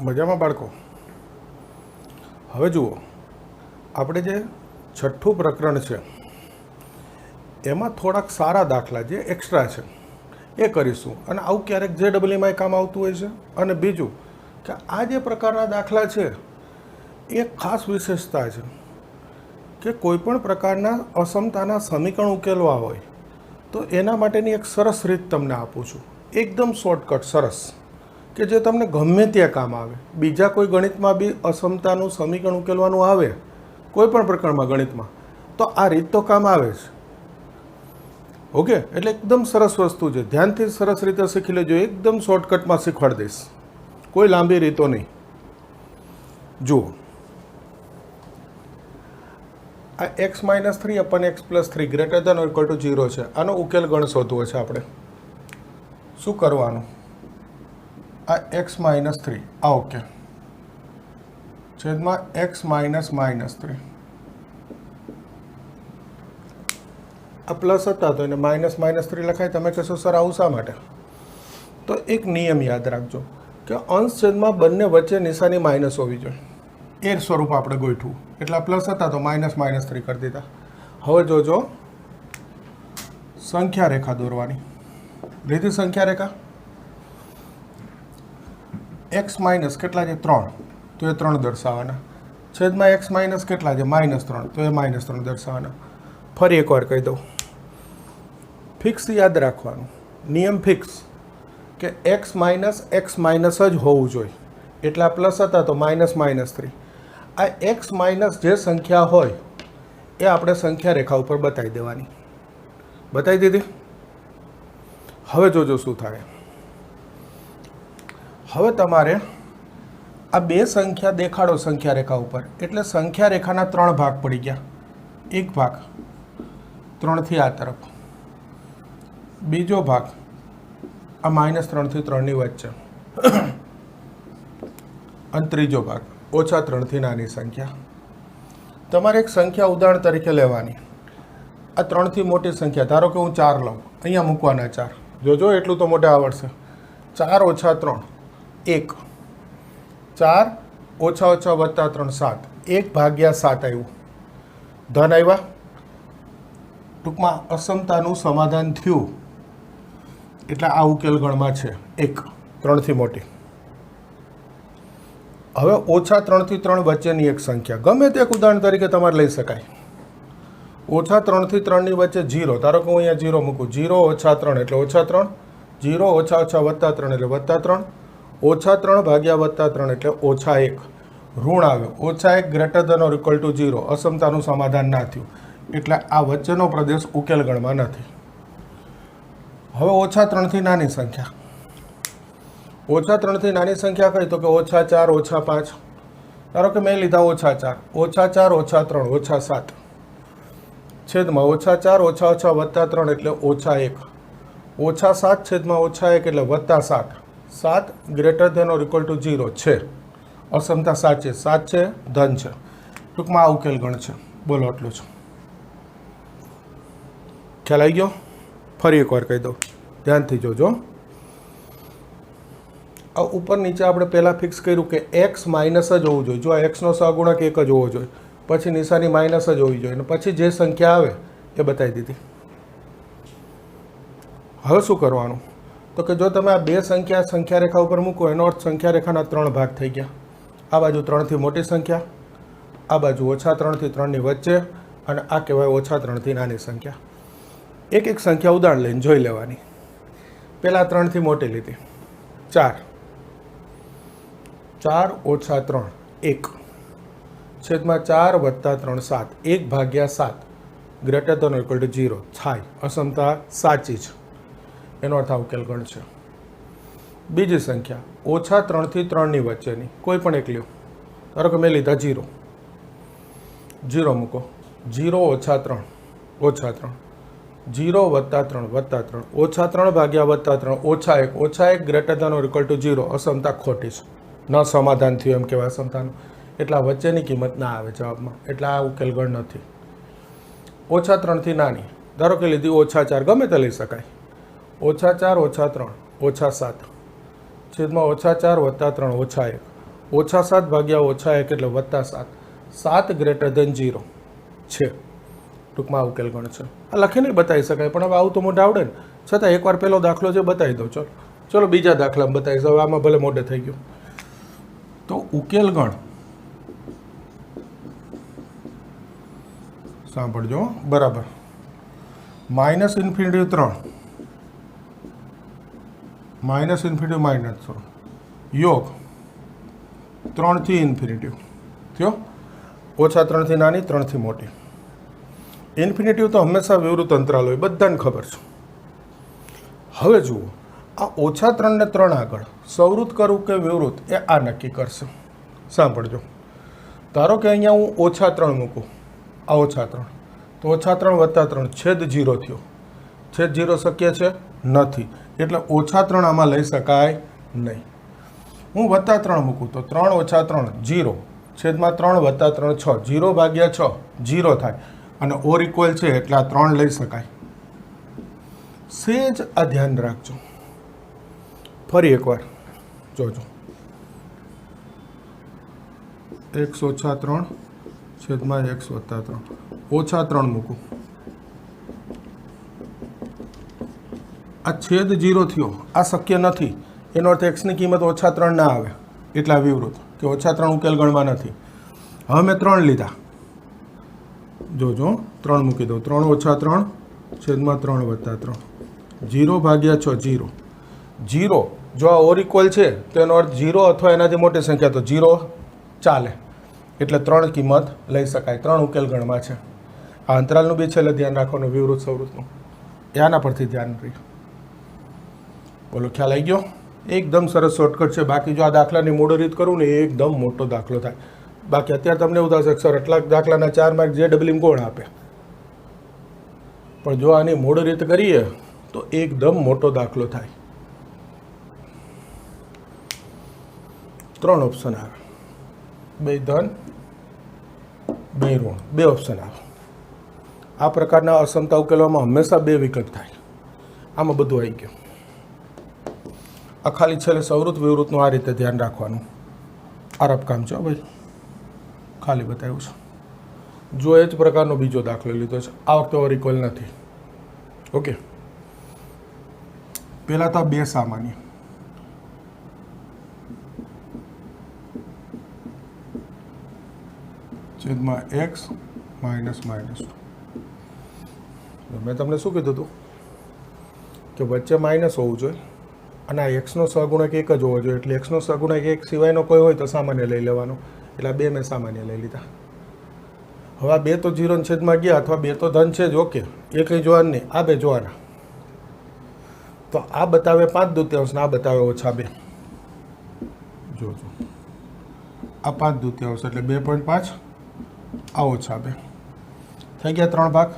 મજામાં બાળકો? હવે જુઓ, આપણે જે છઠ્ઠું પ્રકરણ છે એમાં થોડાક સારા દાખલા જે એક્સ્ટ્રા છે એ કરીશું, અને આવું ક્યારેક JEEમાં કામ આવતું હોય છે. અને બીજું કે આ જે પ્રકારના દાખલા છે એ ખાસ વિશેષતા છે કે કોઈપણ પ્રકારના અસમતાના સમીકરણ ઉકેલવા હોય તો એના માટેની એક સરસ રીત તમને આપું છું, એકદમ શોર્ટકટ સરસ, કે જે તમને ગમે ત્યાં કામ આવે. બીજા કોઈ ગણિતમાં બી અસમતાનું સમીકરણ ઉકેલવાનું આવે, કોઈ પણ પ્રકારમાં ગણિતમાં, તો આ રીત તો કામ આવે છે. ઓકે, એટલે એકદમ સરસ વસ્તુ છે, ધ્યાનથી સરસ રીતે શીખી લેજો. એકદમ શોર્ટકટમાં શીખવાડી દઈશ, કોઈ લાંબી રીતો નહીં. જુઓ, આ x-3/x+3 greater than or equal to 0 છે. આનો ઉકેલ ગણ શોધવો છે આપણે. શું કરવાનું? આ x-3 આ ઓકે છેદમાં x-3 આ પ્લસ હતા તો એને -3 લખાય. તમે કહેશો સર આવું શા માટે? તો એક નિયમ યાદ રાખજો કે અંશ છેદમાં બંને વચ્ચે નિશાની માઇનસ હોવી જોઈએ. એ સ્વરૂપ આપણે ગોઠવું. એટલે આ પ્લસ હતા તો -3 કરી દીધા. હવે જોજો, સંખ્યા રેખા દોરવાની. લીધી સંખ્યા રેખા. x માઇનસ કેટલા છે? 3, તો એ 3 દર્શાવવાના. છેદમાં x માઇનસ કેટલા છે? -3, તો એ -3 દર્શાવવાના. ફરી એકવાર કહી દઉં, ફિક્સ યાદ રાખવાનું, નિયમ ફિક્સ કે x માઇનસ જ હોવું જોઈએ. એટલે આ પ્લસ હતા તો -3. આ x માઇનસ જે સંખ્યા હોય એ આપણે સંખ્યા રેખા ઉપર બતાવી દેવાની. બતાવી દીધી. હવે જોજો શું થાય. હવે તમારે આ બે સંખ્યા દેખાડો સંખ્યા રેખા ઉપર, એટલે સંખ્યા રેખાના 3 ભાગ પડી ગયા. એક ભાગ 3 થી આ તરફ, બીજો ભાગ આ -3 થી 3 ની વચ્ચે, અને ત્રીજો ભાગ -3 થી નાની સંખ્યા. તમારે એક સંખ્યા ઉદાહરણ તરીકે લેવાની. આ 3 થી મોટી સંખ્યા, ધારો કે હું 4 લઉં, અહીંયા મૂકવાના 4. જોજો એટલું તો મોઢે આવડશે. 4 - 3 1, 4 - -3 7, 1/7 આવ્યું. ધન આવ્યા. ટૂંકમાં અસમતાનું સમાધાન થયું. એટલે આ ઉકેલ ગણમાં છે 1, 3 થી મોટી. હવે -3 થી 3 વચ્ચેની એક સંખ્યા, ગમે તે એક ઉદાહરણ તરીકે તમારે લઈ શકાય. -3 થી 3 ની વચ્ચે 0, ધારો કે હું અહીંયા 0 મૂકું. 0 - 3 એટલે -3, 0 - -3 એટલે +3, -3 ભાગ્યા +3 એટલે -1. ઋણ આવ્યો. -1 greater than or equal to 0. અસમતાનું સમાધાન ના થયું, એટલે આ વચ્ચેનો પ્રદેશ ઉકેલ ગણમાં નથી. હવે -3 થી નાની સંખ્યા. -3 થી નાની સંખ્યા કઈ? તો કે -4 - 5. ધારો કે મેં લીધા -4, -4 - 3 -7, છેદમાં -4 -3 એટલે -1, -7 છેદમાં -1 એટલે +7. 7 greater than or equal to 0 છે. અસમતા સાચી, 7 છે, ધન છે. ટૂંકમાં આ ઉકેલ ગણ છે. બોલો, આટલું છે. ખ્યાલ આવી ગયો? ફરી એકવાર કહી દઉં, ધ્યાનથી જોજો. આ ઉપર નીચે આપણે પહેલાં ફિક્સ કર્યું કે x માઇનસ જ હોવું જોઈએ. જો આ xનો સહગુણક 1 જ હોવો જોઈએ, પછી નિશાની માઇનસ જ હોવી જોઈએ, અને પછી જે સંખ્યા આવે એ બતાવી દીધી. હવે શું કરવાનું? તો કે જો તમે આ બે સંખ્યા રેખા ઉપર મૂકો, એનો અર્થ સંખ્યા રેખાના 3 ભાગ થઈ ગયા. આ બાજુ 3 થી મોટી સંખ્યા, આ બાજુ -3 થી 3 ની વચ્ચે, અને આ કહેવાય -3 થી નાની સંખ્યા. એક એક સંખ્યા ઉદાહરણ લઈને જોઈ લેવાની. પહેલાં 3 થી મોટી લીધી. 4 -3 1, છેદમાં 4 + 3 7, 1/7 greater than or equal to 0 થાય. અસમતા સાચી છે, એનો અર્થ આ ઉકેલ ગણ છે. બીજી સંખ્યા -3 થી 3 ની વચ્ચેની કોઈ પણ એક લ્યો. ધારો કે મેં લીધા 0, 0 મૂકો. 0 - 3 -3, 0 + 3 +3, -3 ભાગ્યા +3 -1, -1 greater than or equal to 0. અસમતા ખોટી છે, ન સમાધાન થયું એમ કહેવાય અસમતાનું. એટલે આ વચ્ચેની કિંમત ના આવે જવાબમાં, એટલે આ ઉકેલ ગણ નથી. -3 થી નાની, ધારો કે લીધી -4, ગમે તે લઈ શકાય. -4 - 3 -7, છેદમાં -4 + 3 -1, -7 ભાગ્યા -1 એટલે +7. 7 ગ્રેટર દેન 0 છે. ટૂંકમાં ઉકેલ ગણ છે. આ લખી નહીં બતાવી શકાય, પણ હવે આવું તો મોઢે આવડે ને. છતાં એકવાર પહેલો દાખલો છે બતાવી દઉં. ચલો બીજા દાખલામાં બતાવીશ. હવે આમાં ભલે મોઢે થઈ ગયું. તો ઉકેલ ગણ સાંભળજો બરાબર. -∞ 3 -∞ યોગ 3 થી ઇન્ફિનિટી થયો. -3 થી નાની, 3 થી મોટી. ઇન્ફિનિટિવ તો હંમેશા વિવૃત અંતરાલ હોય, બધાને ખબર છે. હવે જુઓ, આ -3 ને 3 આગળ સવૃત કરવું કે વિવૃત એ આ નક્કી કરશે. સાંભળજો, ધારો કે અહીંયા હું -3 મૂકું, આ -3 તો -3 + 3 છેદ 0 થયો. છેદ 0 શક્ય છે નથી, એટલે -3 આમાં લઈ શકાય નહીં. હું +3 મૂકું તો 3 - 3 0, છેદમાં 3 + 3 6, 0 ભાગ્યા 6 0 થાય, અને ઓર ઇક્વલ છે એટલે આ 3 લઈ શકાય. સેજ આ ધ્યાન રાખજો. ફરી એકવાર જોજો. x - 3 છેદમાં x + 3 -3 મૂકું. આ છેદ 0 થયો, આ શક્ય નથી. એનો અર્થ x ની કિંમત -3 ના આવે, એટલા વિવૃત કે -3 ઉકેલ ગણવા નથી. હવે મેં 3 લીધા. જોજો 3 મૂકી દઉં. 3 - 3 છેદમાં 3 + 3, 0 ભાગ્યા 6 0. 0 જો આ ઓર ઇક્વલ છે તો એનો અર્થ 0 અથવા એનાથી મોટી સંખ્યા તો 0 ચાલે, એટલે 3 કિંમત લઈ શકાય. 3 ઉકેલ ગણમાં છે. આ અંતરાલનું બી છેલ્લે ધ્યાન રાખવાનું, વિવૃત સવૃતનું. આના પરથી ધ્યાન રહ્યું. બોલો, ખ્યાલ આવી ગયો? એકદમ સરસ શોર્ટકટ છે. બાકી જો આ દાખલાની મૂળ રીત કરું ને એ એકદમ મોટો દાખલો થાય. બાકી અત્યારે તમને એવું થશે સર એટલાક દાખલાના 4 માર્ક JEE કોણ આપે? પણ જો આની મૂળ રીત કરીએ તો એકદમ મોટો દાખલો થાય. 3 ઓપ્શન આવે, 2 ધન 2 ઋણ, 2 ઓપ્શન આવે. આ પ્રકારના અસમતા ઉકેલવામાં હંમેશા 2 વિકલ્પ થાય. આમાં બધું આવી ગયું. આ ખાલી છેલ્લે સવૃત વિવૃતનું આ રીતે ધ્યાન રાખવાનું. આરબ કામ છે ભાઈ, ખાલી બતાવ્યું છે. જો એ જ પ્રકારનો બીજો દાખલો લીધો છે. આ વખતે ઓર ઇક્વલ નથી. ઓકે, પહેલાં તો 2 સામાન્ય. છેદમાં x - -2. મેં તમને શું કીધું હતું કે વચ્ચે માઇનસ હોવું જોઈએ, અને આ એક્સનો સહગુણક 1 જ હોવો જોઈએ. એટલે એક્સનો સહગુણક 1 સિવાયનો કોઈ હોય તો સામાન્ય લઈ લેવાનો. એટલે આ 2 મેં સામાન્ય લઈ લીધા. હવે આ 2 તો 0 ની છેદમાં ગયા, અથવા 2 તો ધન છે જ. ઓકે, એ કંઈ જોવાનું નહીં, આ 2 જોવાના. તો આ બતાવે 5/2 ને આ બતાવે -2. જોજો, આ 5/2 એટલે 2.5, આ -2 થઈ ગયા. 3 ભાગ.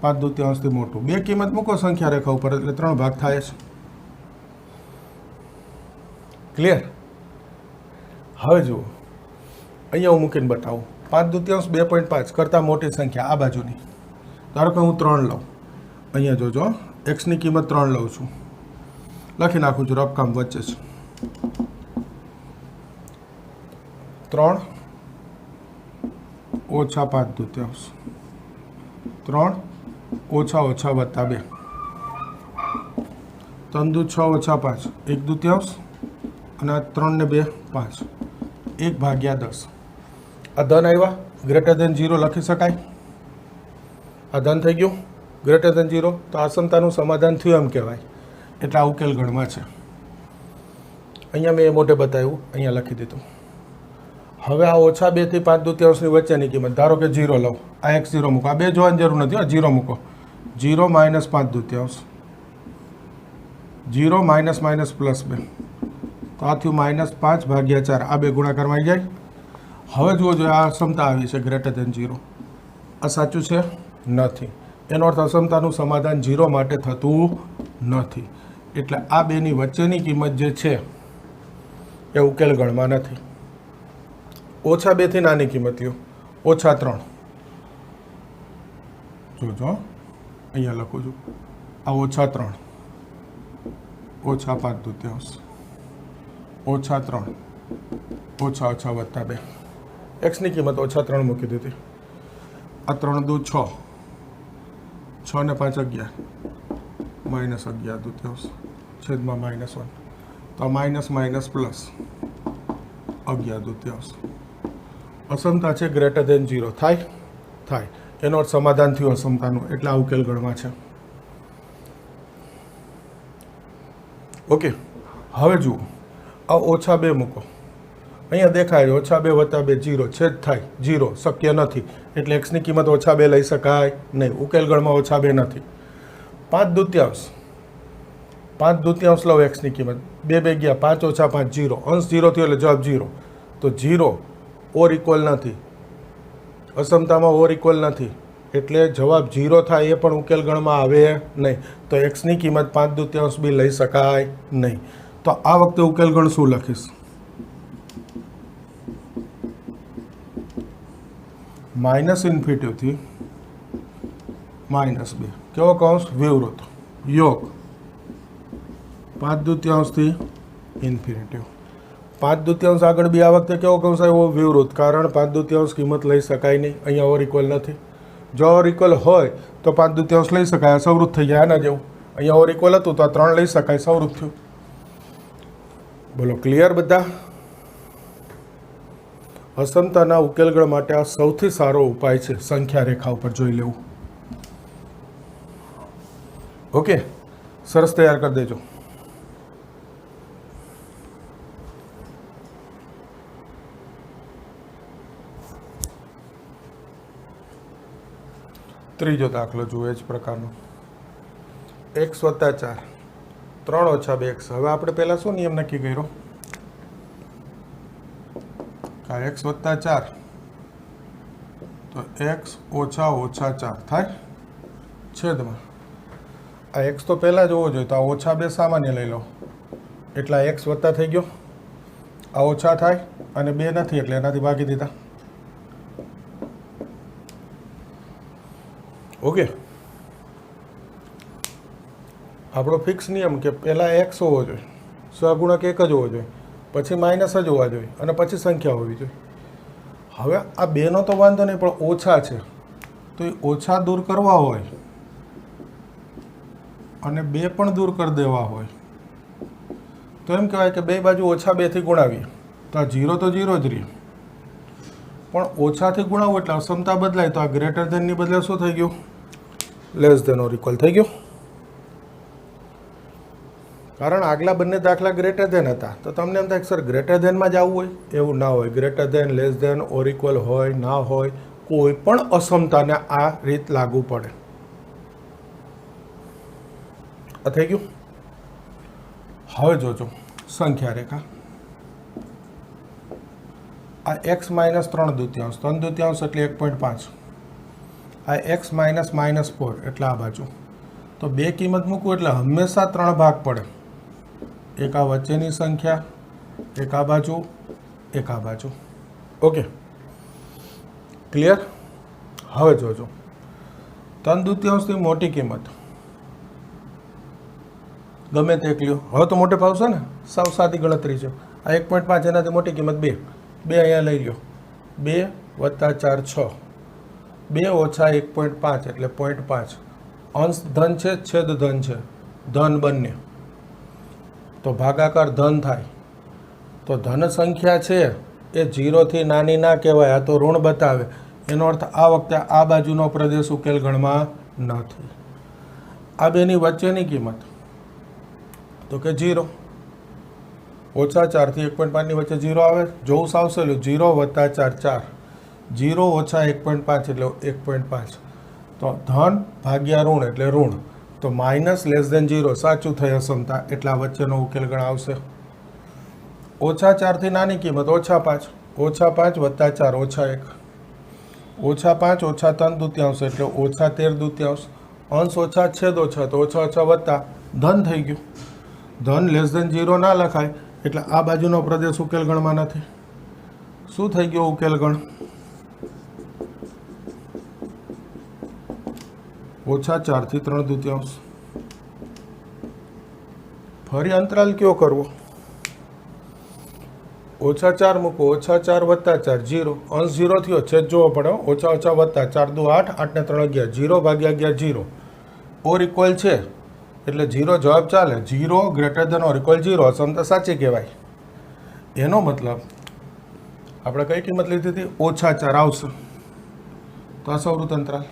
5/2 થી મોટું. 2 કિંમત મૂકો સંખ્યા રેખા ઉપર એટલે 3 ભાગ થાય છે. ક્લિયર? હવે જુઓ, અહીંયા હું મૂકીને બતાવું. 5/2 2.5 કરતાં મોટી સંખ્યા આ બાજુની. ધારો કે હું 3 લઉં. અહીંયા જોજો, એક્સની કિંમત 3 લઉં છું. લખી નાખું છું, રફકામ વચ્ચે છે. 3 - 5/2, 3 - -2, 3 દુ 6 - 5, 1/2, અને 3 ને 2 5, 1/10. આ ધન આવ્યા, ગ્રેટર દેન 0 લખી શકાય. આ ધન થઈ ગયું, ગ્રેટર દેન 0, તો આ અસમતાનું સમાધાન થયું એમ કહેવાય. એટલે આ ઉકેલ ગણમાં છે. અહીંયા મેં એ મોઢે બતાવ્યું, અહીંયા લખી દીધું. હવે આ -2 થી 5/2 ની વચ્ચેની કિંમત, ધારો કે 0 લઉં. આ x0 મૂકો. આ 2 જોવાની જરૂર નથી, આ 0 મૂકો. 0 - -5/2, 0 - -+2, તો આ થયું -5/4. આ 2 ગુણાકારમાં આવી જાય. હવે જુઓ, જો આ અસમતા આવી છે ગ્રેટર દેન 0. આ સાચું છે? નથી. એનો અર્થ અસમતાનું સમાધાન 0 માટે થતું નથી. એટલે આ 2 ની વચ્ચેની કિંમત જે છે એ ઉકેલ ગણમાં નથી. -2 થી નાની કિંમત લ્યો, -3. જોજો, અહીંયા લખું છું. આ -3, -5/2, -3, ઓછા ઓછા વત્તા 2. એક્સની કિંમત ઓછા 3 મૂકી દીધી. આ 3 દુ 6, 6 ને 5 11, -11 દૂત્યાંશ છેદમાં -1. તો માઇનસ માઇનસ પ્લસ 11 દૂત્યાંશ. અસમતા છે ગ્રેટર દેન 0 થાય. એનો અર્થ સમાધાન થયું અસમતાનું, એટલે આ ઉકેલ ગણવા છે. ઓકે, હવે જુઓ, આ ઓછા 2 મૂકો. અહીંયા દેખાય -2 + 2 0, છેદ થાય 0, શક્ય નથી. એટલે એક્સની કિંમત ઓછા 2 લઈ શકાય નહીં. ઉકેલ ગણમાં ઓછા 2 નથી. 5 દૂત્યાંશ, 5 દૂત્યાંશ લો એક્સની કિંમત. 2 2 ગયા, 5 - 5 0, અંશ 0 થયો એટલે જવાબ 0. તો 0 ઓર ઇક્વલ નથી, અસમતામાં ઓર ઇક્વલ નથી, એટલે જવાબ 0 થાય એ પણ ઉકેલ ગણમાં આવે નહીં. તો એક્સની કિંમત 5 દૂત્યાંશ બી લઈ શકાય નહીં. તો આ વખતે ઉકેલ ગણ શું લખીશ? -∞ થી -2. કેવો કૌંસ? વિવૃત. યોગ 5 દૂત્યાંશથી ઇન્ફિનિટિવ. 5 દૂત્યાંશ આગળ બી આ વખતે કેવો કૌંસ આવ્યો? વિવૃત. કારણ 5 દૂત્યાંશ કિંમત લઈ શકાય નહીં, અહીંયા ઓર ઇક્વલ નથી. જો ઓર ઇક્વલ હોય તો 5 દૂત્યાંશ લઈ શકાય, સવૃત થઈ જાય. આના જેવું અહીંયા ઓર ઇક્વલ હતું તો આ 3 લઈ શકાય, સવૃત થયું. બોલો, ક્લિયર બધા? અસમતાના ઉકેલગણ માટે આ સૌથી સારો ઉપાય છે, સંખ્યા રેખા ઉપર જોઈ લેવું. ઓકે, સરસ, તૈયાર કરી દેજો. ત્રીજો દાખલો જુઓ એ જ પ્રકારનો. x + 4, 3 - 2x. હવે આપણે પહેલાં શું નિયમ નક્કી કર્યો? x + 4 તો x - 4 થાય છેદમાં. આ x તો પહેલાં જ હોવો જોઈએ, તો આ -2 સામાન્ય લઈ લો, એટલે આ x વત્તા થઈ ગયો. આ ઓછા થાય અને 2 નથી એટલે એનાથી ભાગી દીધા. ઓકે, આપણો ફિક્સ નિયમ કે પહેલાં x હોવો જોઈએ, સહગુણક 1 જ હોવો જોઈએ, પછી માઇનસ જ હોવા જોઈએ અને પછી સંખ્યા હોવી જોઈએ. હવે આ 2નો તો વાંધો નહીં, પણ ઓછા છે તો એ ઓછા દૂર કરવા હોય અને 2 પણ દૂર કરી દેવા હોય તો એમ કહેવાય કે બે બાજુ -2થી ગુણાવીએ તો આ 0 તો 0 જ રહે, પણ ઓછાથી ગુણાવું એટલે અસમતા બદલાય. તો આ ગ્રેટર ધેનની બદલે શું થઈ ગયું? લેસ ધેન ઓર ઇક્વલ થઈ ગયું. કારણ આગલા બંને દાખલા ગ્રેટર ધેન હતા, તો તમને એમ થાય સર ગ્રેટર ધેનમાં જ આવવું હોય? એવું ના હોય. Greater than, less than, or equal હોય ના હોય, કોઈ પણ અસમતાને આ રીત લાગુ પડે. આ થઈ ગયું. હવે જોજો સંખ્યા રેખા. આ x - 3 દૂત્યાંશ, 3 દૂત્યાંશ એટલે 1.5. આ x - -4 એટલે આ બાજુ. તો 2 કિંમત મૂકવું એટલે હંમેશા 3 ભાગ પડે. એક આ વચ્ચેની સંખ્યા, એક આ બાજુ, એક આ બાજુ. Okay, clear? હવે જોજો 3 દૂત્યાંશથી મોટી કિંમત ગમે તે એક લ્યો. હવે તો મોટે ભાવશે ને, સાવ સાદી ગણતરી છે. આ 1.5, એનાથી મોટી કિંમત 2. 2 અહીંયા લઈ લ્યો. 2 + 4 6. 2 - 1.5 એટલે 0.5. અંશ ધન છે, છેદ ધન છે, ધન બંને, તો ભાગાકાર ધન થાય. તો ધન સંખ્યા છે એ 0થી નાની ના કહેવાય, આ તો ઋણ બતાવે. એનો અર્થ આ વખતે આ બાજુનો પ્રદેશ ઉકેલ ગણમાં નથી. આ બેની વચ્ચેની કિંમત તો કે 0. -4 થી 1.5 ની વચ્ચે 0 આવે, જોવું સાવ સહેલું. 0 + 4 4, 0 - 1.5 એટલે 1.5. તો ધન ભાગ્યા ઋણ એટલે ઋણ, તો માઇનસ લેસ ધેન 0 સાચું થઈ અસમતા, એટલે આ વચ્ચેનો ઉકેલ ગણ આવશે. -4 થી નાની કિંમત -5, -5 + 4 -1, -5 -3 દૂત્યાંશ એટલે -13 દૂત્યાંશ. અંશ ઓછા, છેદ ઓછા, તો ઓછા ઓછા વત્તા ધન થઈ ગયું. ધન લેસ ધેન 0 ના લખાય, એટલે આ બાજુનો પ્રદેશ ઉકેલ ગણમાં નથી. શું થઈ ગયો ઉકેલ ગણ? -4 થી 3 દૂત્યાંશ. ફરી અંતરાલ કયો કરવો? -4 મૂકો, -4 + 4 0, અંશ 0 થયો, છેદ જોવો પડે, ઓછા ઓછા વત્તા 4 દુ 8, 8 ને 3 11, 0 ભાગ્યા 11 0, ઓર ઇક્વલ છે એટલે 0 જવાબ ચાલે, 0 ગ્રેટર ઓર ઇક્વલ 0 અસમતા સાચી કહેવાય. એનો મતલબ આપણે કઈ કિંમત લીધી હતી? -4 આવશે. તો આ સૌરું અંતરાલ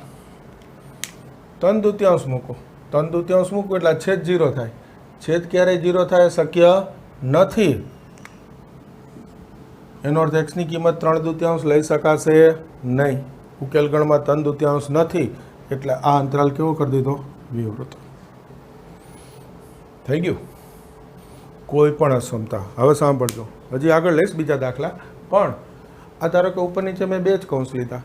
3/2 મૂકો, 3/2 મૂકો એટલે છેદ 0 થાય. છેદ ક્યારેય 0 થાય શક્ય નથી. એનો અર્થ એક્સની કિંમત 3/2 લઈ શકાશે નહીં. ઉકેલ ગણમાં 3/2 નથી એટલે આ અંતરાલ કેવો કરી દીધો? વિવૃત. થઈ ગયું. કોઈ પણ અસમતા. હવે સાંભળજો, હજી આગળ લઈશ બીજા દાખલા, પણ આ ધારો કે ઉપર નીચે મેં 2 જ કૌંસ લીધા.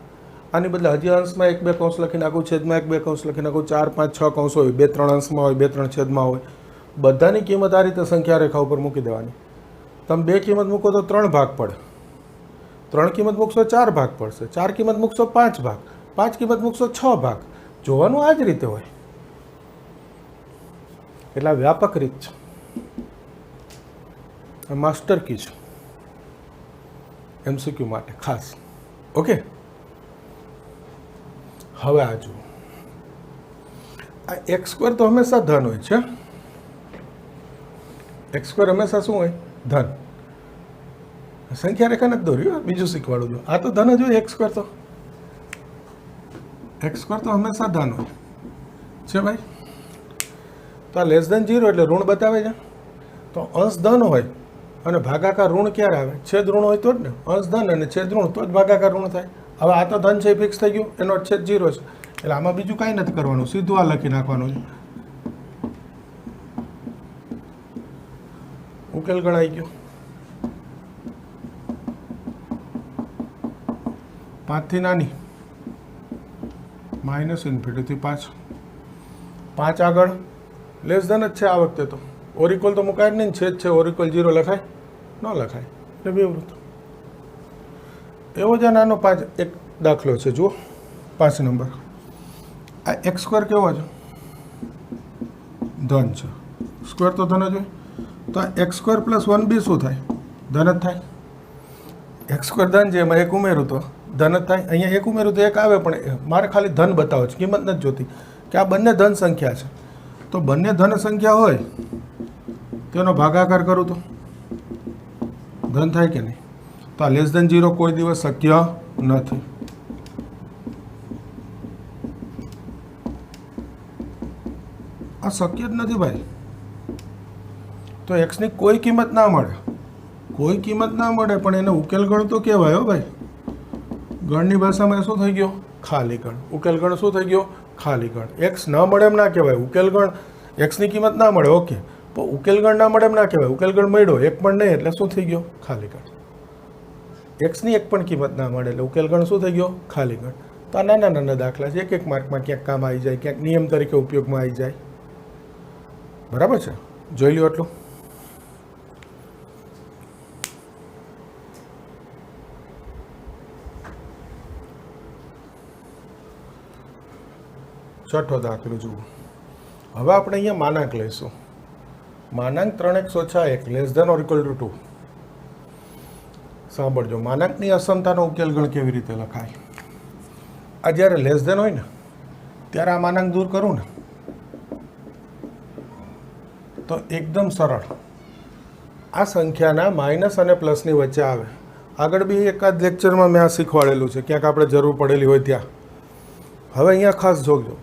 આની બદલે હજી અંશમાં 1-2 કૌંસ લખી નાખું, છેદમાં 1-2 કૌંસ લખી નાખું, 4-5-6 કૌંસ હોય, 2-3 અંશમાં હોય, 2-3 છેદમાં હોય. બધાની કિંમત આ રીતે સંખ્યા રેખા ઉપર મૂકી દેવાની. તમે 2 કિંમત મૂકો તો 3 ભાગ પડે, 3 કિંમત મૂકશો 4 ભાગ પડશે, 4 કિંમત મૂકશો 5 ભાગ, 5 કિંમત મૂકશો 6 ભાગ. જોવાનું આ જ રીતે હોય. એટલે આ વ્યાપક રીત છે, માસ્ટર કી છે MCQ માટે ખાસ. ઓકે, હવે આ જુઓ, આ x² તો હંમેશા ધન હોય છે. x² હંમેશા શું હોય? ધન. સંખ્યા રેખા નથી દોર્યું, બીજું શીખવાડું છું. આ તો ધન જ હોય. x² તો હંમેશા ધન હોય છે ભાઈ. તો આ <0 એટલે ઋણ બતાવે છે. તો અંશ ધન હોય અને ભાગાકાર ઋણ ક્યારે આવે? છેદ ઋણ હોય તો જ ને. અંશ ધન અને છેદ ઋણ તો જ ભાગાકાર ઋણ થાય. હવે આ તો ધન છે, ફિક્સ થઈ ગયું, એનો છેદ 0 છે. એટલે આમાં બીજું કાંઈ નથી કરવાનું, સીધું આ લખી નાખવાનું છે. ઉકેલ ગણાઈ ગયો. 5 થી નાની -∞ થી 5. 5 આગળ લેસ ધન જ છે આ વખતે તો. ઓરિકોલ તો મુકાય જ નહીં, છેદ છે, ઓરિકોલ 0 લખાય ન લખાય એટલે વિવૃત. એવો જ આ નાનો 5 એક દાખલો છે. જુઓ 5 નંબર. આ x² કેવો છે? ધન છે. સ્ક્વેર તો ધન જ હોય. તો આ x² + 1b શું થાય? ધન જ થાય. x² ધન છે, એમાં 1 ઉમેરું તો ધન જ થાય. અહીંયા 1 ઉમેરું તો 1 આવે, પણ મારે ખાલી ધન બતાવો છે, કિંમત નથી જોતી કે આ બંને ધન સંખ્યા છે. તો બંને ધન સંખ્યા હોય તેનો ભાગાકાર કરું તો ધન થાય કે નહીં? તો આ <0 કોઈ દિવસ શક્ય નથી. આ શક્ય જ નથી ભાઈ. તો એક્સની કોઈ કિંમત ના મળે, કોઈ કિંમત ના મળે, પણ એને ઉકેલ ગણ તો કહેવાય હો ભાઈ. ગણની ભાષામાં શું થઈ ગયો? ખાલી ગણ. ઉકેલ ગણ શું થઈ ગયો? ખાલી ગણ. એક્સ ન મળે એમ ના કહેવાય. ઉકેલ ગણ એક્સની કિંમત ના મળે, ઓકે, પણ ઉકેલ ગણ ના મળે એમ ના કહેવાય. ઉકેલ ગણ મળ્યો, એક પણ નહીં, એટલે શું થઈ ગયો? ખાલી ગણ. એક્સની એક પણ કિંમત ના મળે એટલે ઉકેલ ગણ શું થઈ ગયો? ખાલી ગણ. તો આ નાના નાના દાખલા છે, એક માર્કમાં ક્યાંક કામ આવી જાય, ક્યાંક નિયમ તરીકે ઉપયોગમાં આવી જાય. બરાબર છે? જોઈ લો એટલું. છઠ્ઠો દાખલો જુઓ. હવે આપણે અહીંયા માનાંક લઈશું. માનાંક 3x - 1 < <2. સાંભળજો, માનાંકની અસમતાનો ઉકેલ ગણ કેવી રીતે લખાય. આ જ્યારે < હોય ને ત્યારે આ માનાંક દૂર કરું ને તો એકદમ સરળ આ સંખ્યાના માઇનસ અને પ્લસની વચ્ચે આવે. આગળ બી એકાદ લેક્ચરમાં મેં આ શીખવાડેલું છે, ક્યાંક આપણે જરૂર પડેલી હોય ત્યાં. હવે અહીંયા ખાસ જોજો,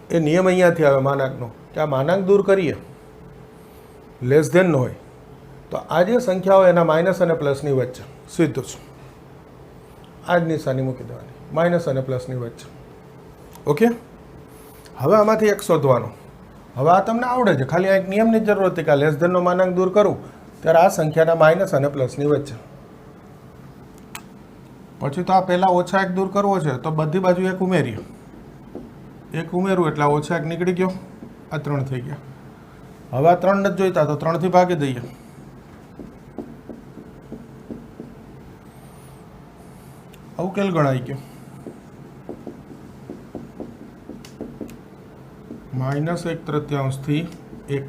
એ નિયમ અહીંયાથી આવે માનાંકનો, કે આ માનાંક દૂર કરીએ < હોય તો આ જે સંખ્યા હોય એના માઇનસ અને પ્લસની વચ્ચે સીધું જ આ જ નિશાની મૂકી દેવાની, માઇનસ અને પ્લસની વચ્ચે. ઓકે, હવે આમાંથી એક શોધવાનો. હવે આ તમને આવડે છે, ખાલી આ એક નિયમની જ જરૂર હતી કે આ < નો માનાંક દૂર કરું ત્યારે આ સંખ્યાના માઇનસ અને પ્લસની વચ્ચે. પછી તો આ પહેલાં -1 દૂર કરવો છે તો બધી બાજુ 1 ઉમેરીએ. 1 ઉમેરું એટલે -1 નીકળી ગયો, આ 3 થઈ ગયા. હવે આ 3 નથી જોઈતા તો 3 થી ભાગી દઈએ. ઉકેલ ગણાઈ ગયો. -1/3 થી 1.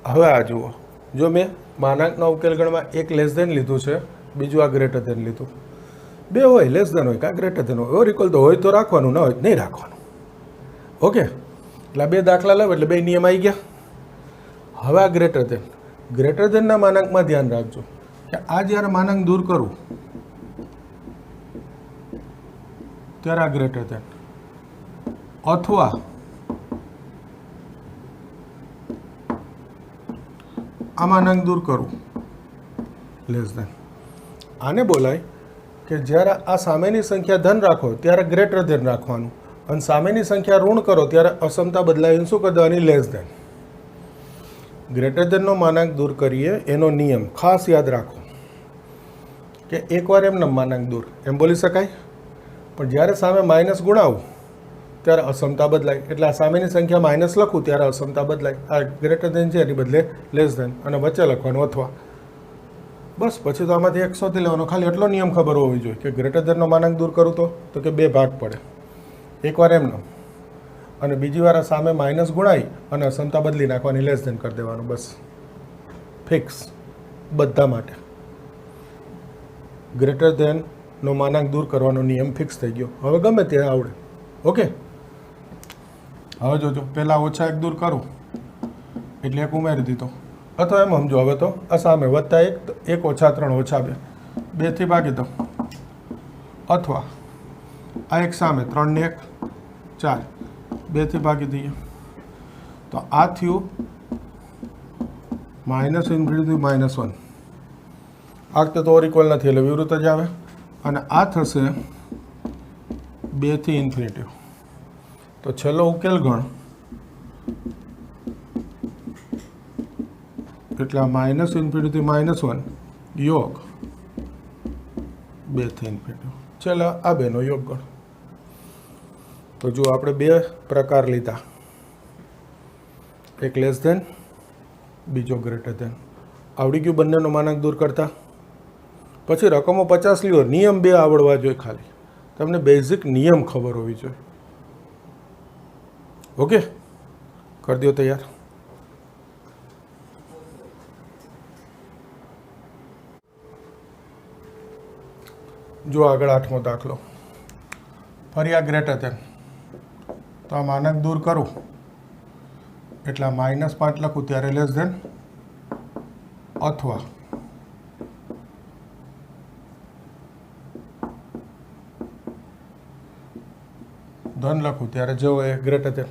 હવે આ જુઓ, જો મેં માનાંકના ઉકેલગણમાં એક લેસ ધેન લીધું છે, બીજું આ ગ્રેટર ધેન લીધું. બે હોય, લેસ ધેન હોય કાં ગ્રેટર ધેન હોય, ઓર ઇક્વલ તો હોય તો રાખવાનું, ન હોય નહીં રાખવાનું. ઓકે, એટલે બે દાખલા લાવે એટલે બે નિયમ આવી ગયા. હવે આ ગ્રેટર ધેનના માનાંકમાં ધ્યાન રાખજો કે આ જ્યારે માનાંક દૂર કરું ત્યારે આ ગ્રેટર ધેન, અથવા આ માનાંક દૂર કરું લેસ ધેન. આને બોલાય કે જ્યારે આ સામેની સંખ્યા ધન રાખો ત્યારે ગ્રેટર ધેન રાખવાનું, અને સામેની સંખ્યા ઋણ કરો ત્યારે અસમતા બદલાવીને શું કરી દેવાની, લેસ ધેન. ગ્રેટર ધેનનો માનાંક દૂર કરીએ એનો નિયમ ખાસ યાદ રાખો કે એકવાર એમને માનાંક દૂર એમ બોલી શકાય, પણ જ્યારે સામે માઇનસ ગુણાવું ત્યારે અસમતા બદલાય. એટલે આ સામેની સંખ્યા માઇનસ લખું ત્યારે અસમતા બદલાય. આ ગ્રેટર ધેન છે એની બદલે લેસ ધેન, અને વચ્ચે લખવાનું અથવા. બસ પછી તો આમાંથી એક શોધી લેવાનો. ખાલી એટલો નિયમ ખબર હોવી જોઈએ કે ગ્રેટર ધેનનો માનાંક દૂર કરું તો કે બે ભાગ પડે, એકવાર એમનો અને બીજી વાર સામે માઇનસ ગુણાઈ અને અસમતા બદલી નાખવાની, લેસ ધેન કરી દેવાનું. બસ ફિક્સ બધા માટે ગ્રેટર ધેનનો માનાંક દૂર કરવાનો નિયમ ફિક્સ થઈ ગયો. હવે ગમે તે આવડે. ઓકે, હવે જોજો, પહેલાં ઓછા એક દૂર કરું એટલે એક ઉમેરી દીધો, અથવા એમ સમજો હવે તો આ સામે વત્તા એક ઓછા 3 ઓછા 2, 2થી ભાગી દો, અથવા આ એક સામે 3 ને 1 4, 2થી ભાગી દઈએ તો આ થયું -∞ -1. આ વખતે તો ઓર ઇક્વલ નથી એટલે વિવૃત જ આવે, અને આ થશે 2 થી ઇન્ફિનિટી. તો છેલ્લો ઉકેલ ગણ એટલે -∞ -1 યોગ 2 થી ઇન્ફિનિટી. ચાલો આ બેનો યોગ ગણ. તો જો આપણે બે પ્રકાર લીધા, એક લેસ ધેન, બીજો ગ્રેટર ધેન. આવડી ગયું બંનેનો માનાંક દૂર કરતા. પછી રકમો 50 લ્યો, નિયમ બે આવડવા જોઈએ. ખાલી તમને બેઝિક નિયમ ખબર હોવી જોઈએ. ઓકે, કરી દો તૈયાર. જો આગળ 8મો દાખલો, ફરી આ ગ્રેટર ધેન. તો આ માનાંક દૂર કરું એટલે -5 લખું ત્યારે લેસ ધેન, અથવા ધન લખું ત્યારે જેવો એ ગ્રેટર ધેન.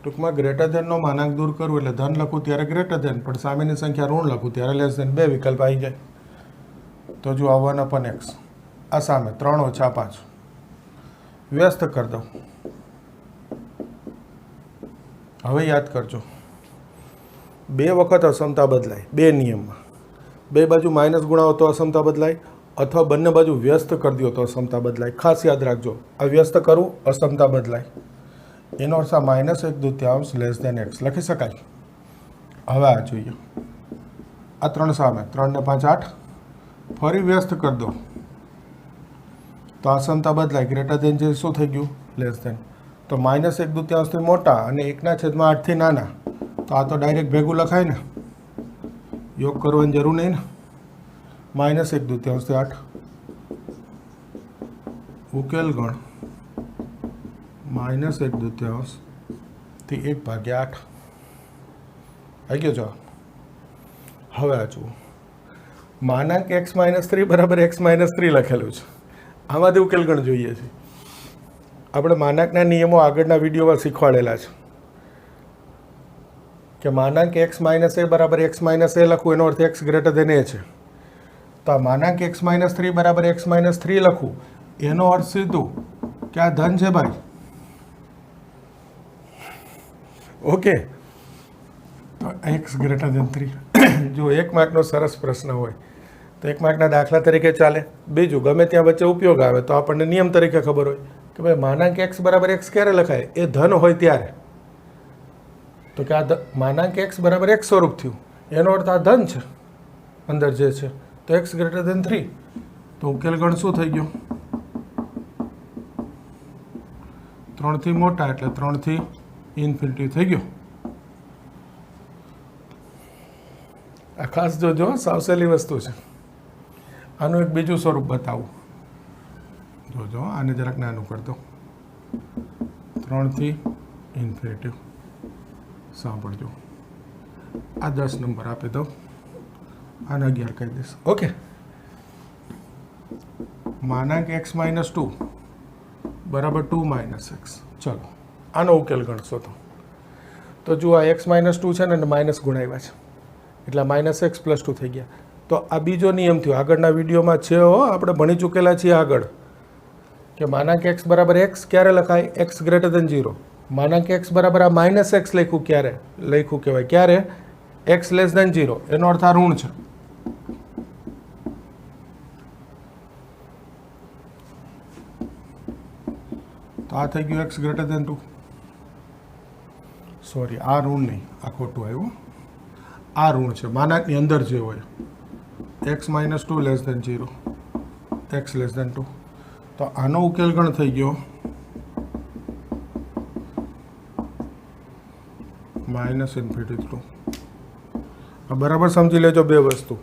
ટૂંકમાં ગ્રેટર ધેનનો માનાંક દૂર કરવું એટલે ધન લખું ત્યારે ગ્રેટર ધેન, પણ સામેની સંખ્યા ઋણ લખું ત્યારે લેસ ધેન. બે વિકલ્પ આવી જાય. તો જો 1/x, આ સામે 3 ઓછા 5, વ્યસ્ત કરી દઉં. હવે યાદ કરજો, બે વખત અસમતા બદલાય બે નિયમમાં. બે બાજુ માઇનસ ગુણાવો તો અસમતા બદલાય, અથવા બંને બાજુ વ્યસ્ત કરી દો તો અસમતા બદલાય. ખાસ યાદ રાખજો, આ વ્યસ્ત કરું અસમતા બદલાય. એનો અર્થ આ -1/2 લેસ ધેન x લખી શકાય. હવે આ જોઈએ, આ 3 સામે 3 ને 5 8, ફરી વ્યસ્ત કરી દો તો અસમતા બદલાય. ગ્રેટર ધેન જે શું થઈ ગયું, લેસ ધેન. તો -1/2 થી મોટા અને 1/8 થી નાના, તો આ તો ડાયરેક્ટ ભેગું લખાય ને, યોગ કરવાની જરૂર નહીં ને. -1/2 થી 8, ઉકેલ ગણ -1/2 થી 1/8 આવી ગયો જવાબ. હવે આ જુઓ, માનાંક x - 3 બરાબર x - 3 લખેલું છે. આમાંથી ઉકેલ ગણ જોઈએ છે. આપણે માનાંકના નિયમો આગળના વિડીયોમાં શીખવાડેલા છે કે માનાંક x - a બરાબર x - a લખવું એનો અર્થ x ગ્રેટર ધેન a છે. તો આ માનાંક x - 3 બરાબર x - 3 લખવું એનો અર્થ સીધું કે આ ધન છે ભાઈ. ઓકે, તો x ગ્રેટર ધેન 3. જો 1 માર્કનો સરસ પ્રશ્ન હોય તો 1 માર્કના દાખલા તરીકે ચાલે. બીજું ગમે ત્યાં વચ્ચે ઉપયોગ આવે તો આપણને નિયમ તરીકે ખબર હોય કે ભાઈ માનાંક x બરાબર x ક્યારે લખાય, એ ધન હોય ત્યારે. તો કે આ માનાંક x બરાબર x સ્વરૂપ થયું એનો અર્થ આ ધન છે અંદર જે છે, તો x ગ્રેટર ધેન 3. તો ઉકેલ ગણ શું થઈ ગયો, 3 થી મોટા એટલે 3 થી ઇન્ફિનિટી થઈ ગયો. આ ખાસ જોજો, સાવ સહેલી વસ્તુ છે. આનું એક બીજું સ્વરૂપ બતાવું. જોજો, આને જરાક નાનું કરી દો. 3 થી ઇન્ફિનિટી. સાંભળજો, આ 10 નંબર આપી દઉં, આને 11 કહી દઈશ. ઓકે. માનાંક x - 2 બરાબર 2 - x. ચલો આનો ઉકેલ ગણશો તો જુઓ, આ x - 2 છે ને અને માઇનસ ગુણાવ્યા છે એટલે -x + 2 થઈ ગયા. તો આ બીજો નિયમ થયો, આગળના વિડીયોમાં છે હો, આપણે ભણી ચૂકેલા છીએ આગળ, કે માનાંક x બરાબર x ક્યારે લખાય? x > 0. માનાંક x બરાબર આ -x લખ્યું ક્યારે લખ્યું કહેવાય? ક્યારે? x < 0. એનો અર્થ આ ઋણ છે. તો આ થઈ ગયું x > 2. સોરી, આ ઋણ નહીં, આ ખોટું આવ્યું. આ ઋણ છે, માનાંકની અંદર જે હોય. x - 2 < 0, x < 2. તો આનો ઉકેલ ગણ થઈ ગયો -∞2. બરાબર સમજી લેજો બે વસ્તુ.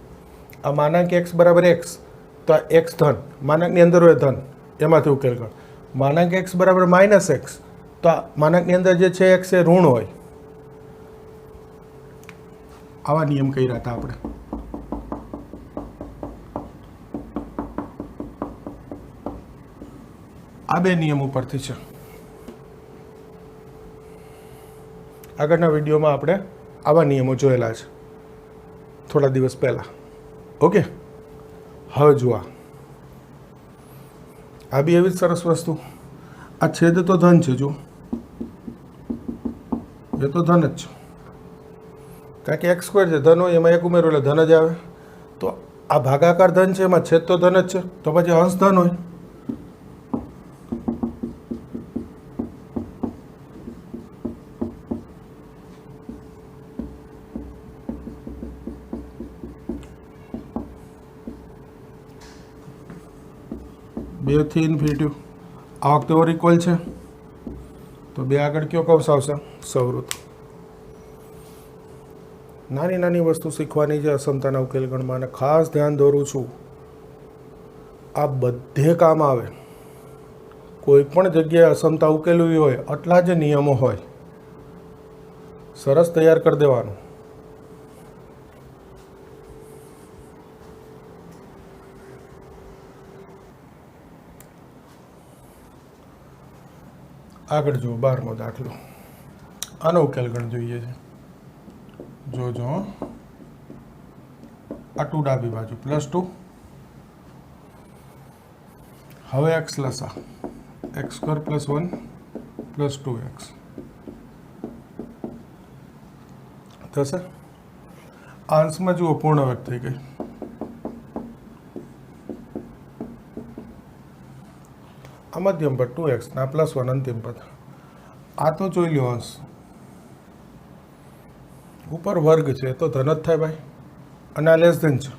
આ માનાંક x બરાબર x, તો આ x ધન, માનાંકની અંદર હોય ધન, એમાંથી ઉકેલ ગણ. માનાંક x બરાબર -x, તો આ માનાંકની અંદર જે છે x એ ઋણ હોય. આવા નિયમ કર્યા હતા આપણે. આ બે નિયમ ઉપરથી છે. આગળના વિડીયોમાં આપણે આવા નિયમો જોયેલા છે થોડા દિવસ પહેલાં. ઓકે. હવે જુઓ, આ બી એવી જ સરસ વસ્તુ. આ છેદ તો ધન છે, જો એ તો ધન જ છે, કારણ કે x² છે, ધન હોય એમાં 1 ઉમેરો એટલે ધન જ આવે. તો આ ભાગાકાર ધન છે, એમાં છેદ તો ધન જ છે, તો પછી અંશ ધન હોય. બે થી ઇન્ફિનિટી. આ વખતે ઓર ઇક્વલ છે, તો બે આગળ કયો કૌંસ આવશે? સવૃત. નાની નાની વસ્તુ શીખવાની છે અસમતાના ઉકેલ ગણમાં, અને ખાસ ધ્યાન દોરું છું, આ બધે કામ આવે. કોઈ પણ જગ્યાએ અસમતા ઉકેલવી હોય, આટલા જ નિયમો હોય, સરસ તૈયાર કરી દેવાનું. આગળ જુઓ, 12મો દાખલો. આનો ઉકેલ ગણ જોઈએ છે. જોજો, આ 2 ડાબી બાજુ +2. હવે x લસા, x² + 1 + 2x થશે. આ અંશમાં જુઓ પૂર્ણ વર્ગ થઈ ગઈ. આ મધ્યમ પદ 2x ના +1 અંતિમ પદ. આ તો જોઈ લો, અંશ ઉપર વર્ગ છે તો ધન જ થાય ભાઈ, અને આ લેસ ધન છે.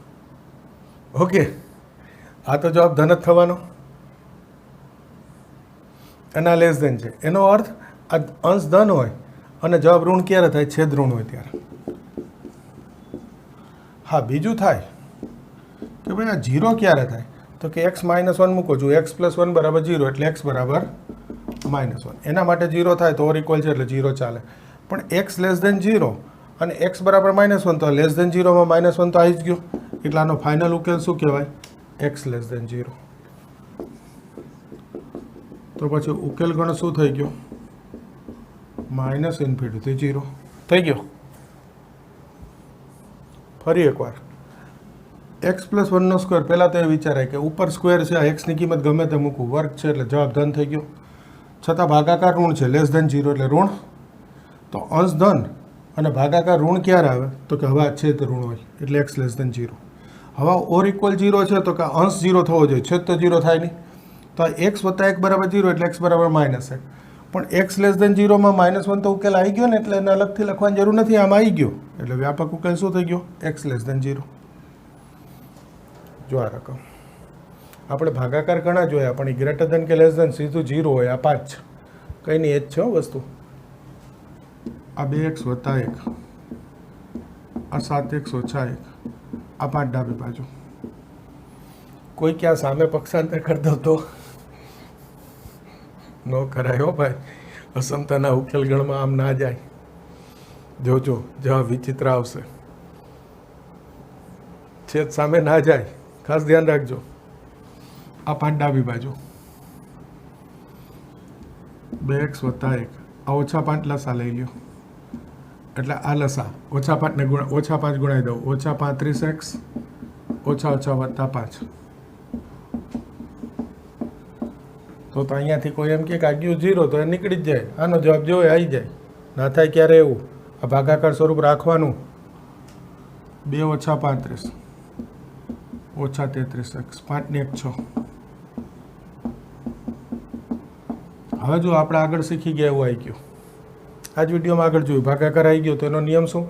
ઓકે. આ તો જવાબ ધન જ થવાનો, અને આ લેસ ધન છે. એનો અર્થ આ અંશ ધન હોય અને જવાબ ઋણ ક્યારે થાય? છેદ ઋણ હોય ત્યારે. હા, બીજું થાય કે ભાઈ આ 0 ક્યારે થાય? તો કે x - 1 મૂકો, જો x + 1 = 0 એટલે x બરાબર -1. એના માટે 0 થાય તો ઓર ઇક્વલ છે એટલે 0 ચાલે. પણ x < 0 અને x બરાબર -1, તો લેસ ધન 0 માં -1 તો આવી જ ગયો, એટલે આનો ફાઇનલ ઉકેલ શું કહેવાય? x < 0. તો પછી ઉકેલ ગણ શું થઈ ગયો? -∞ થી 0 થઈ ગયો. ફરી એકવાર, x + 1 નો સ્ક્વેર. પહેલાં તો એ વિચારાય કે ઉપર સ્ક્વેર છે, એક્સની કિંમત ગમે તે મૂકવું, વર્ગ છે એટલે જવાબ ધન થઈ ગયો. છતાં ભાગાકાર ઋણ છે, < 0 એટલે ઋણ. તો અંશ ધન અને ભાગાકાર ઋણ ક્યારે આવે? તો કે હવે આ છેદ ઋણ હોય એટલે x < 0. હવે ઓર ઇક્વલ 0 છે તો કે અંશ 0 થવો જોઈએ, છેદ તો 0 થાય નહીં. તો x + 1 = 0 એટલે x બરાબર -1. પણ x < 0 માં -1 તો ઉકેલ આવી ગયો ને, એટલે એને અલગથી લખવાની જરૂર નથી, આમાં આવી ગયો. એટલે વ્યાપક ઉકેલ શું થઈ ગયો? x < 0. જો આ રકમ આપણે ભાગાકાર ઘણા જોયા, પણ એ ગ્રેટર ધન કે લેસ ધન સીધું 0 હોય. આ 5 કંઈ નહીં, એ જ છે વસ્તુ. આ 2x + 1 આ 7x ઓછા 1, આ 5 ડાબી બાજુ. કોઈ ક્યાં સામે પક્ષાંતર કરી દો તો ન કરાય હો ભાઈ. અસમતાના ઉકેલ ગણમાં આમ ના જાય. જોજો જવાબ વિચિત્ર આવશે. છેદ સામે ના જાય, ખાસ ધ્યાન રાખજો. આ 5 ડાબી બાજુ, 2x વત્તા 1, આ ઓછા 5 લસા લઈ લ્યો, એટલે આ લસા ઓછા 5 ને ઓછા 5 ગુણાઈ દઉં, ઓછા 35x ઓછા ઓછા વત્તા 5. તો અહીંયાથી કોઈ એમ કે આ ગયું 0 તો એ નીકળી જ જાય. આનો જવાબ જો આવી જાય. ના થાય ક્યારે એવું. આ ભાગાકાર સ્વરૂપ રાખવાનું. 2 ઓછા 35 ઓછા 33x, 5 ને 1 6. હવે જો આપણે આગળ શીખી ગયા એવું આવી ગયું. આ જ વિડીયોમાં આગળ જોયું ભાગાકાર આવી ગયો તો એનો નિયમ શું?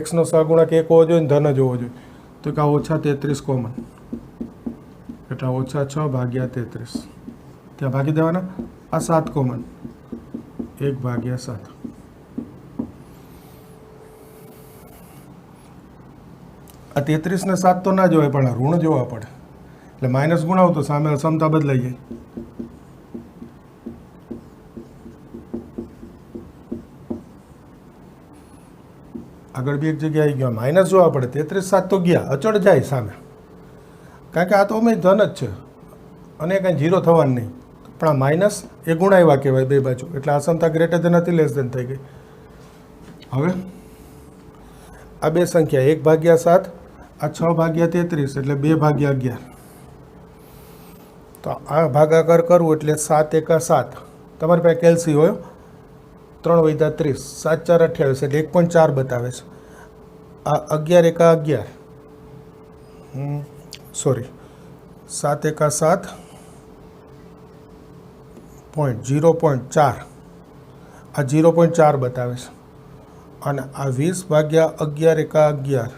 એક્સનો સહગુણક 1 હોવો જોઈએ ને ધન જ હોવો જોઈએ. તો કે આ ઓછા 33 કોમન, એટલે ઓછા 6 ભાગ્યા 33 ત્યાં ભાગી દેવાના. આ 7 કોમન, 1 ભાગ્યા 7. આ 33 ને 7 તો ના જોવાય, પણ આ ઋણ જોવા પડે. એટલે માઇનસ ગુણાવો તો સામે અસમતા બદલાઈ જાય. આગળ બી એક જગ્યાએ આવી ગયા, માઇનસ જોવા પડે. 33 7 તો ગયા, અચળ જાય સામે, કારણ કે આ તો અમે ધન જ છે અને કાંઈ 0 થવાનું નહીં. પણ આ માઇનસ એ ગુણાવ્યા કહેવાય બે બાજુ, એટલે અસમતા ગ્રેટર ધેન હતી લેસ ધેન થઈ ગઈ. હવે આ બે સંખ્યા 1 ભાગ્યા 7, આ 6 ભાગ્યા 33 એટલે 2 ભાગ્યા 11. તો આ ભાગાકાર કરવું એટલે 7 એકા 7. તમારી પાસે કેલ્સી હોય, 3 વૈધા 30, 7 4 28 એટલે 1.4 બતાવે છે. આ 11 એકા 11, સોરી 7 એકા 7 પોઈન્ટ 0.4, આ 0.4 બતાવે છે. અને આ 20 ભાગ્યા 11 એકા 11,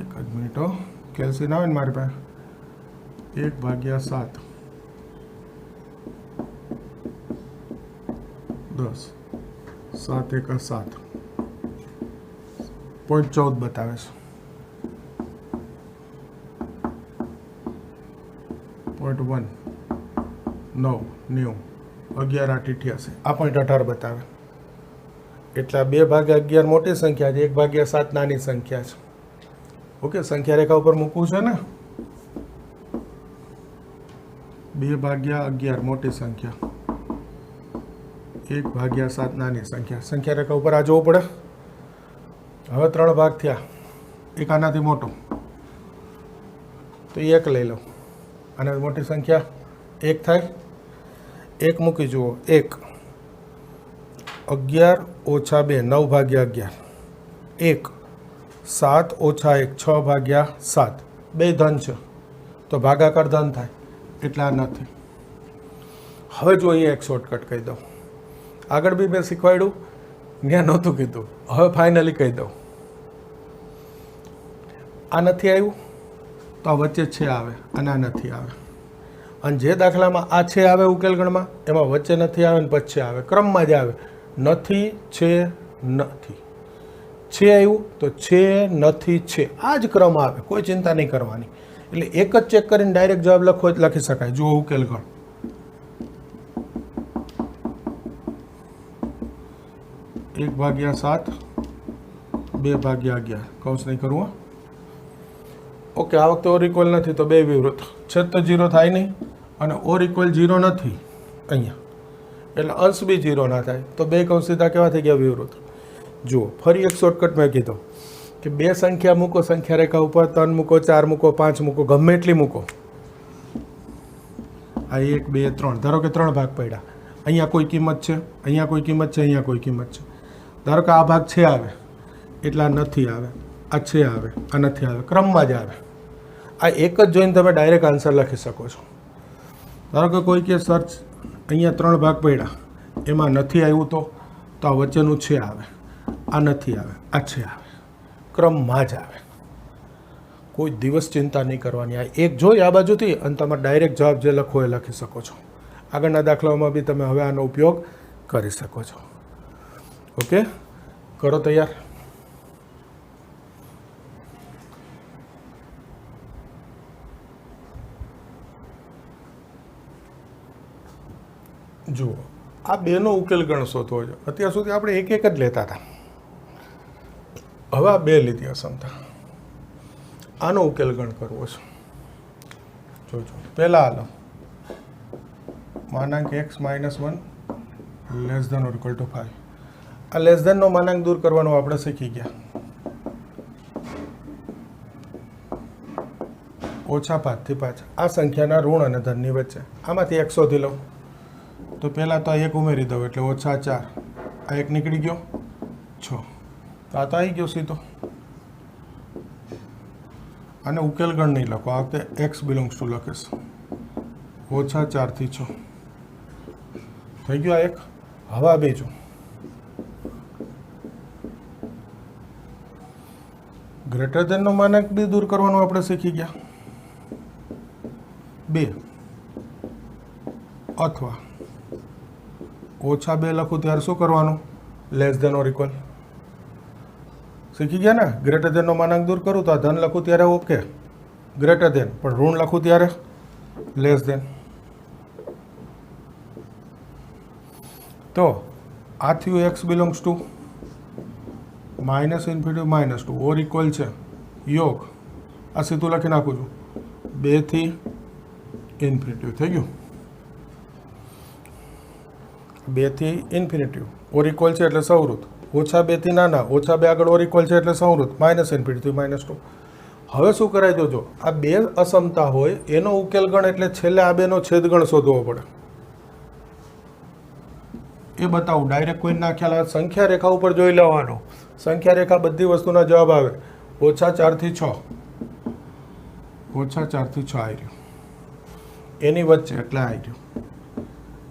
એક જ મિનિટ હો, કેલ્સી ના હોય ને મારી પાસે, 1 ભાગ્યા 7 10, 7 એકા 7 0.14 બતાવે છે. 0.1 9 90 11 8 88, આ 0.18 બતાવે. એટલે 2 ભાગ્યા 11 મોટી સંખ્યા છે, 1 ભાગ્યા 7 નાની સંખ્યા છે. ઓકે, સંખ્યા રેખા ઉપર મૂકવું છે ને. 2 ભાગ્યા 11 મોટી સંખ્યા, 1 ભાગ્યા 7 નાની સંખ્યા. સંખ્યા રેખા ઉપર આ જોવું પડે. હવે 3 ભાગ થયા, એક આનાથી મોટો તો 1 લઈ લો. આનાથી મોટી સંખ્યા 1 થાય, 1 મૂકી જુઓ. 1 11 ઓછા 2 9 ભાગ્યા 11, 1 7 ઓછા 1 6 ભાગ્યા 7. બે ધન છે તો ભાગાકાર ધન થાય, એટલે આ નથી. હવે જો અહીંયા એક શોર્ટકટ કહી દઉં. આગળ બી મેં શીખવાડ્યું, ત્યાં નહોતું કીધું, હવે ફાઇનલી કહી દઉં. આ નથી આવ્યું તો આ વચ્ચે છે આવે, અને આ નથી આવે. અને જે દાખલામાં આ છે આવે ઉકેલ ગણમાં, એમાં વચ્ચે નથી આવે ને પછી આવે, ક્રમમાં જ આવે. નથી છે નથી, છે આવ્યું તો છે નથી છે, આ જ ક્રમ આવે, કોઈ ચિંતા નહીં કરવાની. એટલે એક જ ચેક કરીને ડાયરેક્ટ જવાબ લખો જ લખી શકાય. જુઓ ઉકેલ ગણ, 1 ભાગ્યા 7 2 ભાગ્યા 11, કૌંસ નહીં કરવું. ઓકે, આ વખતે ઓર ઇક્વલ નથી તો બે વિવૃત, છેદ તો 0 થાય નહીં, અને ઓર ઇક્વલ 0 નથી અહીંયા, એટલે અંશ બી 0 ના થાય. તો બે કૌંસ સીધા કેવા થઈ ગયા? વિવૃત. જુઓ ફરી એક શોર્ટકટ મેં કીધો કે બે સંખ્યા મૂકો સંખ્યા રેખા ઉપર, 3 મૂકો, 4 મૂકો, 5 મૂકો, ગમે એટલી મૂકો. આ 1 2 3, ધારો કે 3 ભાગ પડ્યા. અહીંયા કોઈ કિંમત છે, અહીંયા કોઈ કિંમત છે, અહીંયા કોઈ કિંમત છે. ધારો કે આ ભાગ છે આવે એટલે આ નથી આવે, આ છે આવે, આ નથી આવે, ક્રમમાં જ આવે. આ એક જ જોઈને તમે ડાયરેક્ટ આન્સર લખી શકો છો. ધારો કે કોઈ કે સર્ચ અહીંયા 3 ભાગ પડ્યા, એમાં નથી આવ્યું તો આ વચ્ચેનું છે આવે, આ નથી આવે, આ છે આવે, ક્રમમાં જ આવે. કોઈ દિવસ ચિંતા નહીં કરવાની. આ એક જોઈ આ બાજુથી અને તમે ડાયરેક્ટ જવાબ જે લખો એ લખી શકો છો. આગળના દાખલાઓમાં બી તમે હવે આનો ઉપયોગ કરી શકો છો. ઓકે, કરો તૈયાર. જુઓ આ બેનો ઉકેલ ગણ શોધવો છે. અત્યાર સુધી આપણે એક એક જ લેતા હતા. હવે આ બે લીધી અસમતા, આનો ઉકેલ ગણ કરવો છે. જોજો પહેલાં હાલો માનાંક x - 1 less than or equal to 5. આ લેસ ધેનનો માનાંક દૂર કરવાનો આપણે શીખી ગયા. ઓછા 5 થી 5 આ સંખ્યાના ઋણ અને ધનની વચ્ચે. આમાંથી x શોધી લઉં તો પહેલાં તો આ એક ઉમેરી દઉં એટલે ઓછા 4. આ એક નીકળી ગયો 6. તો આ તો આવી ગયો સીધો. અને ઉકેલ ગણ નહીં લખો, આ વખતે x બિલોંગ્સ ટુ લખીશ. ઓછા 4 થી 6 થઈ ગયો આ એક. હવે આ બીજું ગ્રેટર ધેનનો માનાંક બી દૂર કરવાનું આપણે શીખી ગયા. 2 અથવા ઓછા 2 લખું ત્યારે શું કરવાનું? Less than or equal. શીખી ગયા ને? ગ્રેટર ધેનનો માનાંક દૂર કરું તો આ ધન લખું ત્યારે ઓકે ગ્રેટર ધેન, પણ ઋણ લખું ત્યારે લેસ ધેન. તો આ થયું x belongs to -∞ -2 or equal છે યોગ. આ સીધું લખી નાખું છું 2 થી ઇન્ફિનિટી થઈ ગયું. 2 થી ઇન્ફિનિટી ઓર ઇક્વલ છે એટલે સંવૃત. ઓછા 2 થી નાના, ઓછા 2 આગળ ઓર ઇક્વલ છે એટલે સંવૃત. -∞ થી -2. હવે શું કરાય જોજો, આ બે અસમતા હોય એનો ઉકેલ ગણ એટલે છેલ્લે આ બેનો છેદગણ શોધવો પડે. એ બતાવું ડાયરેક્ટ કોઈ ના ખ્યાલ. સંખ્યા રેખા ઉપર જોઈ લેવાનો. સંખ્યા રેખા બધી વસ્તુના જવાબ આવે. ઓછા 4 થી 6, ઓછા 4 થી 6 આવી રહ્યું એની વચ્ચે એટલે આવી રહ્યું.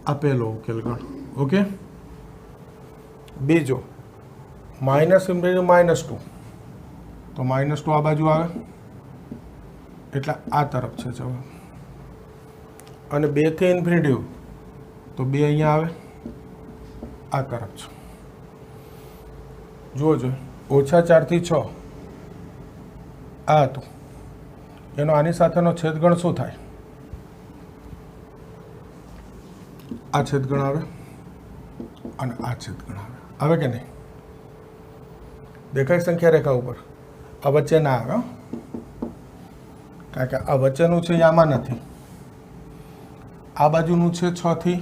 આ પહેલો ઉકેલ ગણ. ઓકે. બીજો -∞ -2 તો -2 આ બાજુ આવે એટલે આ તરફ છે જવાબ. અને 2 થી ઇન્ફિનિટી તો 2 અહીંયા આવે આ તરફ છે. જુઓ જો ઓછા 4 થી 6 આ હતું એનો આની સાથેનો છેદગણ શું થાય? આ છેદગણ આવે અને આ છેદગણ આવે. આવે કે નહીં? દેખાય સંખ્યા રેખા ઉપર? આ વચ્ચે ના આવે, કારણ કે આ વચ્ચેનું છે એ આમાં નથી. આ બાજુનું છે 6 થી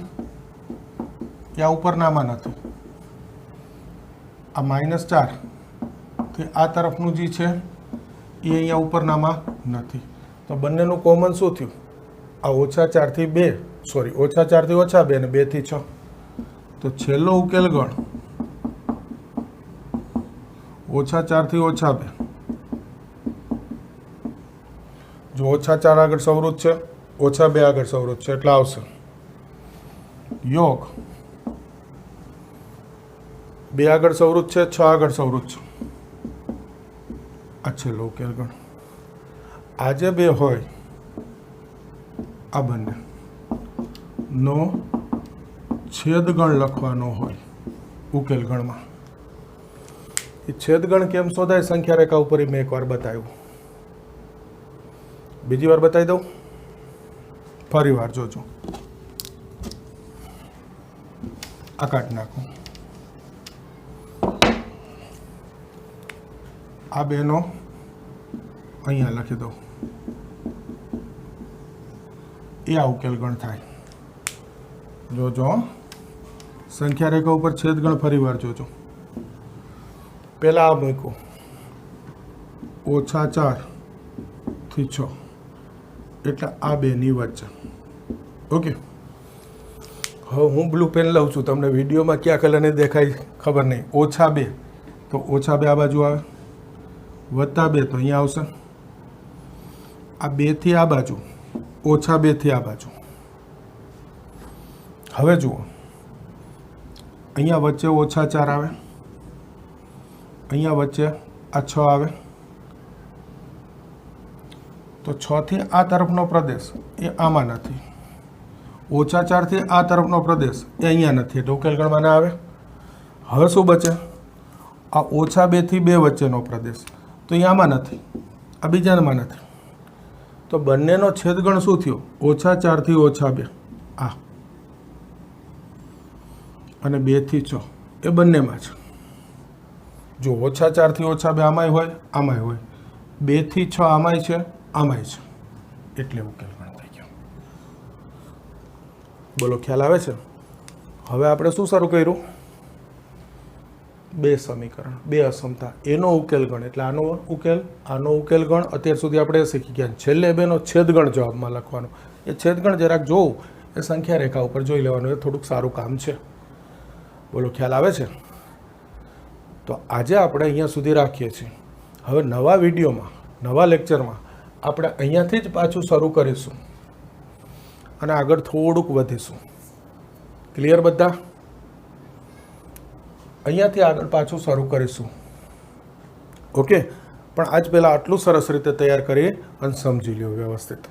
એ આ ઉપરનામાં નથી. આ -4 થી આ તરફનું જે છે એ અહીંયા ઉપરનામાં નથી. તો બંનેનું કોમન શું થયું? આ ઓછા 4 થી 2, સોરી ઓછા 4 થી ઓછા 2 અને 2 થી 6. તો છેલ્લો ઉકેલ ગણ ઓછા 4 થી ઓછા 2. જો ઓછા 4 આગળ સંવૃત છે, ઓછા 2 આગળ સંવૃત છે એટલે આવશે યોગ. 2 આગળ સંવૃત છે, 6 આગળ સંવૃત છે. આ છેલ્લો ઉકેલ ગણ. આજે 2 હોય આ બંને નો છેદગણ લખવાનો હોય ઉકેલ ગણમાં. એ છેદગણ કેમ શોધાય સંખ્યા રેખા ઉપર મેં એકવાર બતાવ્યું. બીજી વાર બતાવી દઉં, ફરી વાર જોજો. આ કાઢી નાખું. આ બેનો અહીંયા લખી દઉં. એ આ ઉકેલ ગણ થાય. જોજો સંખ્યા રેખા ઉપર છેદગણ ફરી વાર જોજો. પહેલાં આ મૂક્યું ઓછા 4 થી 6 એટલે આ બેની વચ્ચે. ઓકે. હવે હું બ્લુ પેન લઉં છું. તમને વિડીયોમાં કયા કલરને દેખાય ખબર નહીં. ઓછા 2 તો ઓછા 2 આ બાજુ આવે, વત્તા 2 તો અહીંયા આવશે. આ 2 થી આ બાજુ, ઓછા 2 થી આ બાજુ. હવે જુઓ અહીંયા વચ્ચે ઓછા 4 આવે, અહીંયા વચ્ચે આ 6 આવે. તો 6 થી આ તરફનો પ્રદેશ એ આમાં નથી. ઓછા 4 થી આ તરફનો પ્રદેશ એ અહીંયા નથી એટલે ઉકેલ ગણમાં ના આવે. હવે શું બચે? આ ઓછા 2 થી 2 વચ્ચેનો પ્રદેશ તો એ આમાં નથી, આ બીજામાં નથી. તો બંનેનો છેદગણ શું થયો? ઓછા 4 થી ઓછા 2. આ અને 2 થી 6 એ બંનેમાં છે. જો -4 થી -2 આમાંય હોય, આમાંય હોય, 2 થી 6 આમાંય છે, આમાંય છે, એટલે ઉકેલ ગણ થઈ ગયો. બોલો ખ્યાલ આવે છે? હવે આપણે શું શરૂ કર્યું? 2 સમીકરણ, 2 અસમતા, એનો ઉકેલ ગણ એટલે આનો ઉકેલ ગણ. અત્યાર સુધી આપણે શીખી ગયા. છેલ્લે બેનો છેદગણ જવાબમાં લખવાનો. એ છેદગણ જરાક જોવું, એ સંખ્યા રેખા ઉપર જોઈ લેવાનું, એ થોડુંક સારું કામ છે. બોલો ખ્યાલ આવે છે? તો આજે આપણે અહીંયા સુધી રાખીએ છીએ. હવે નવા વિડીયોમાં, નવા લેક્ચરમાં આપણે અહીંયાથી જ પાછું શરૂ કરીશું અને આગળ થોડુંક વધીશું. ક્લિયર બધા? અહીંયાથી આગળ પાછું શરૂ કરીશું. ઓકે, પણ આજ પહેલાં આટલું સરસ રીતે તૈયાર કરી અને સમજી લ્યો વ્યવસ્થિત.